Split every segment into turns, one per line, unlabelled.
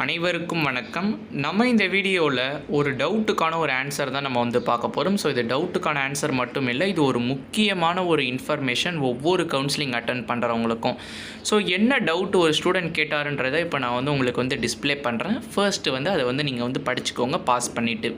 அனைவருக்கும் வணக்கம். நம்ம இந்த வீடியோவில் ஒரு டவுட்டுக்கான ஒரு ஆன்சர் தான் நம்ம வந்து பார்க்க போகிறோம். ஸோ இது டவுட்டுக்கான ஆன்சர் மட்டும் இல்லை, இது ஒரு முக்கியமான ஒரு இன்ஃபர்மேஷன் ஒவ்வொரு கவுன்சிலிங் அட்டன் பண்ணுறவங்களுக்கும். ஸோ என்ன டவுட் ஒரு ஸ்டூடெண்ட் கேட்டாருன்றதை இப்போ நான் வந்து உங்களுக்கு வந்து டிஸ்பிளே பண்ணுறேன். ஃபர்ஸ்ட்டு வந்து அதை வந்து நீங்கள் வந்து படிச்சுக்கோங்க பாஸ் பண்ணிவிட்டு.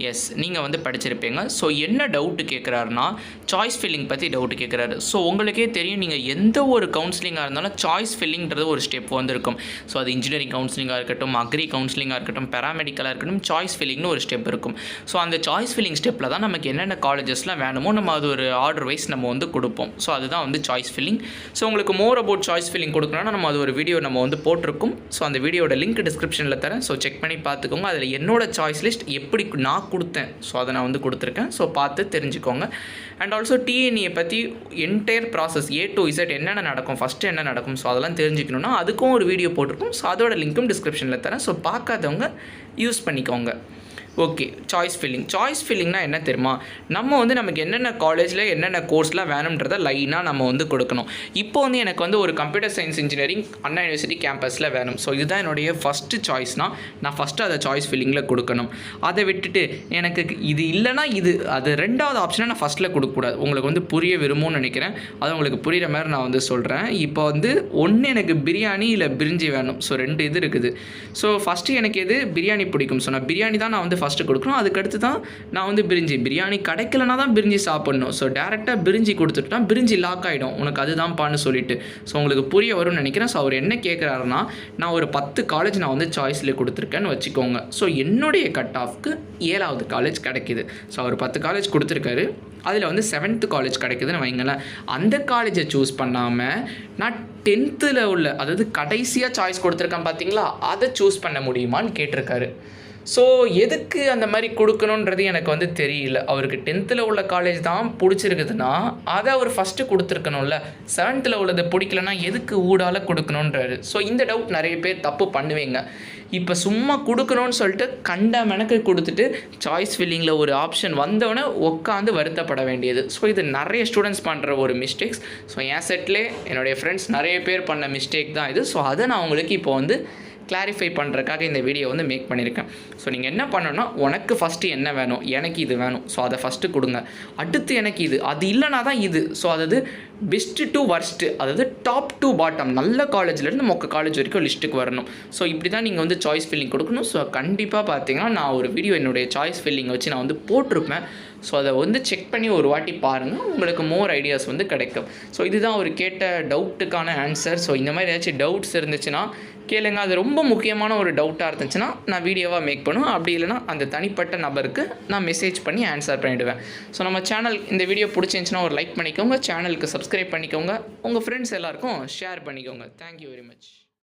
எஸ், நீங்கள் வந்து படிச்சிருப்பீங்க. ஸோ என்ன டவுட்டு கேட்குறாருன்னா, சாய்ஸ் ஃபில்லிங் பற்றி டவுட்டு கேட்குறாரு. ஸோ உங்களுக்கே தெரியும், நீங்கள் எந்த ஒரு கவுன்சிலிங்காக இருந்தாலும் சாய்ஸ் ஃபில்லிங்கிறது ஒரு ஸ்டெப் வந்திருக்கும். ஸோ அது இன்ஜினியரிங் கவுன்சிலிங்காக இருக்கட்டும், அக்ரி கவுன்சிலிங்காக இருக்கட்டும், பேராமெடிக்கலாக இருக்கட்டும், சாய்ஸ் ஃபில்லிங்னு ஒரு ஸ்டெப் இருக்கும். ஸோ அந்த சாய்ஸ் ஃபில்லிங் ஸ்டெப்பில் தான் நமக்கு என்னென்ன காலேஜஸ்லாம் வேணுமோ நம்ம அது ஒரு ஆர்டர் வைஸ் நம்ம வந்து கொடுப்போம். ஸோ அதுதான் வந்து சாய்ஸ் ஃபில்லிங். ஸோ உங்களுக்கு மோர் அபவுட் சாய்ஸ் ஃபில்லிங் கொடுக்கணும்னா நம்ம அது ஒரு வீடியோ நம்ம வந்து போட்டிருக்கோம். ஸோ அந்த வீடியோட லிங்க் டிஸ்கிரிப்ஷனில் தரேன். ஸோ செக் பண்ணி பார்த்துக்கோங்க. அதில் என்னோட சாய்ஸ் லிஸ்ட் எப்படி நான் கொடுத்தேன், ஸோ அதை நான் வந்து கொடுத்துருக்கேன். ஸோ பார்த்து தெரிஞ்சுக்கோங்க. அண்ட் ஆல்சோ TNEA பற்றி entire process A to Z என்னென்ன நடக்கும், ஃபஸ்ட்டு என்ன நடக்கும், ஸோ அதெல்லாம் தெரிஞ்சுக்கணுன்னா அதுக்கும் ஒரு வீடியோ போட்டிருக்கும். ஸோ அதோட லிங்க்கும் டிஸ்கிரிப்ஷனில் தரேன். ஸோ பார்க்காதவங்க யூஸ் பண்ணிக்கோங்க. ஓகே, சாய்ஸ் ஃபில்லிங்னா என்ன தெரியுமா? நம்ம வந்து நமக்கு என்னென்ன காலேஜில் என்னென்ன கோர்ஸ்லாம் வேணுன்றதை லைனாக நம்ம வந்து கொடுக்கணும். இப்போ வந்து எனக்கு வந்து ஒரு கம்ப்யூட்டர் சயின்ஸ் இன்ஜினியரிங் அண்ணா யூனிவர்சிட்டி கேம்பஸில் வேணும். ஸோ இதுதான் என்னுடைய ஃபஸ்ட்டு சாய்ஸ்னால் நான் ஃபஸ்ட்டு அதை சாய்ஸ் ஃபில்லிங்கில் கொடுக்கணும். அதை விட்டுட்டு எனக்கு இது இல்லைனா இது அது ரெண்டாவது ஆப்ஷனை நான் ஃபஸ்ட்டில் கொடுக்கக்கூடாது. உங்களுக்கு வந்து புரிய விரும்பும்னு நினைக்கிறேன். அது உங்களுக்கு புரிகிற மாதிரி நான் வந்து சொல்கிறேன். இப்போ வந்து ஒன்று எனக்கு பிரியாணி இல்லை பிரிஞ்சி வேணும். ஸோ ரெண்டு இது இருக்குது. ஸோ ஃபஸ்ட்டு எனக்கு எது பிரியாணி பிடிக்கும். ஸோ நான் பிரியாணி தான் நான் வந்து ஃபஸ்ட்டு கொடுக்கணும். அதுக்கடுத்து தான் நான் வந்து பிரியாணி கிடைக்கலனா தான் பிரிஞ்சி சாப்பிட்ணும். ஸோ டேரெக்டாக பிரிஞ்சி கொடுத்துட்டா பிரிஞ்சி லாக் ஆகிடும் உனக்கு அதுதான் பான்னு சொல்லிட்டு. ஸோ உங்களுக்கு புரிய வரும்னு நினைக்கிறேன். ஸோ அவர் என்ன கேட்குறாருன்னா, நான் ஒரு 10 காலேஜ் நான் வந்து சாய்ஸில் கொடுத்துருக்கேன்னு வச்சுக்கோங்க. ஸோ என்னுடைய கட் ஆஃப்க்கு 7வது காலேஜ் கிடைக்கிது. ஸோ அவர் 10 காலேஜ் கொடுத்துருக்காரு. அதில் வந்து 7th காலேஜ் கிடைக்குதுன்னு வைங்களேன். அந்த காலேஜை சூஸ் பண்ணாமல் நான் 10th உள்ள, அதாவது கடைசியாக சாய்ஸ் கொடுத்துருக்கேன் பார்த்தீங்களா, அதை சூஸ் பண்ண முடியுமான்னு கேட்டிருக்காரு. ஸோ எதுக்கு அந்த மாதிரி கொடுக்கணுன்றது எனக்கு வந்து தெரியல. அவருக்கு 10th உள்ள காலேஜ் தான் பிடிச்சிருக்குதுன்னா அதை அவர் ஃபஸ்ட்டு கொடுத்துருக்கணும்ல. 7th உள்ளதை பிடிக்கலன்னா எதுக்கு ஊடால கொடுக்கணுன்றாரு. ஸோ இந்த டவுட் நிறைய பேர் தப்பு பண்ணுவீங்க. இப்போ சும்மா கொடுக்கணும்னு சொல்லிட்டு கண்ட மெனக்கு கொடுத்துட்டு சாய்ஸ் ஃபில்லிங்கில் ஒரு ஆப்ஷன் வந்தோடனே உட்காந்து வருத்தப்பட வேண்டியது. ஸோ இது நிறைய ஸ்டூடெண்ட்ஸ் பண்ணுற ஒரு மிஸ்டேக்ஸ். ஸோ என் செட்லே என்னுடைய ஃப்ரெண்ட்ஸ் நிறைய பேர் பண்ண மிஸ்டேக் தான் இது. ஸோ அதை நான் உங்களுக்கு இப்போ வந்து கிளாரிஃபை பண்ணுறதுக்காக இந்த வீடியோ வந்து மேக் பண்ணியிருக்கேன். ஸோ நீங்கள் என்ன பண்ணணும்னா, உனக்கு ஃபஸ்ட்டு என்ன வேணும், எனக்கு இது வேணும், ஸோ அதை ஃபஸ்ட்டு கொடுங்க. அடுத்து எனக்கு இது, அது இல்லைனா தான் இது. ஸோ அதாவது பெஸ்ட்டு டு வர்ஸ்ட்டு, அதாவது டாப் டு பாட்டம், நல்ல காலேஜ்லேருந்து மொக்க காலேஜ் வரைக்கும் லிஸ்ட்டுக்கு வரணும். ஸோ இப்படி தான் நீங்கள் வந்து சாய்ஸ் ஃபில்லிங் கொடுக்கணும். ஸோ கண்டிப்பாக பார்த்தீங்கன்னா நான் ஒரு வீடியோ என்னுடைய சாய்ஸ் ஃபில்லிங் வச்சு நான் வந்து போட்டிருப்பேன். ஸோ அதை வந்து செக் பண்ணி ஒரு வாட்டி பாருங்கள், உங்களுக்கு மோர் ஐடியாஸ் வந்து கிடைக்கும். ஸோ இதுதான் ஒரு கேட்ட டவுட்டுக்கான ஆன்சர். ஸோ இந்த மாதிரி ஏதாச்சும் டவுட்ஸ் இருந்துச்சுன்னா கேளுங்க. அது ரொம்ப முக்கியமான ஒரு டவுட்டாக இருந்துச்சுன்னா நான் வீடியோவாக மேக் பண்ணுவேன். அப்படி இல்லைனா அந்த தனிப்பட்ட நபருக்கு நான் மெசேஜ் பண்ணி ஆன்சர் பண்ணிவிடுவேன். ஸோ நம்ம சேனல் இந்த வீடியோ பிடிச்சிருந்துச்சுன்னா ஒரு லைக் பண்ணிக்கோங்க, சேனலுக்கு சப்ஸ்கிரைப் பண்ணிக்கோங்க, உங்கள் ஃப்ரெண்ட்ஸ் எல்லாருக்கும் ஷேர் பண்ணிக்கோங்க. Thank you very much.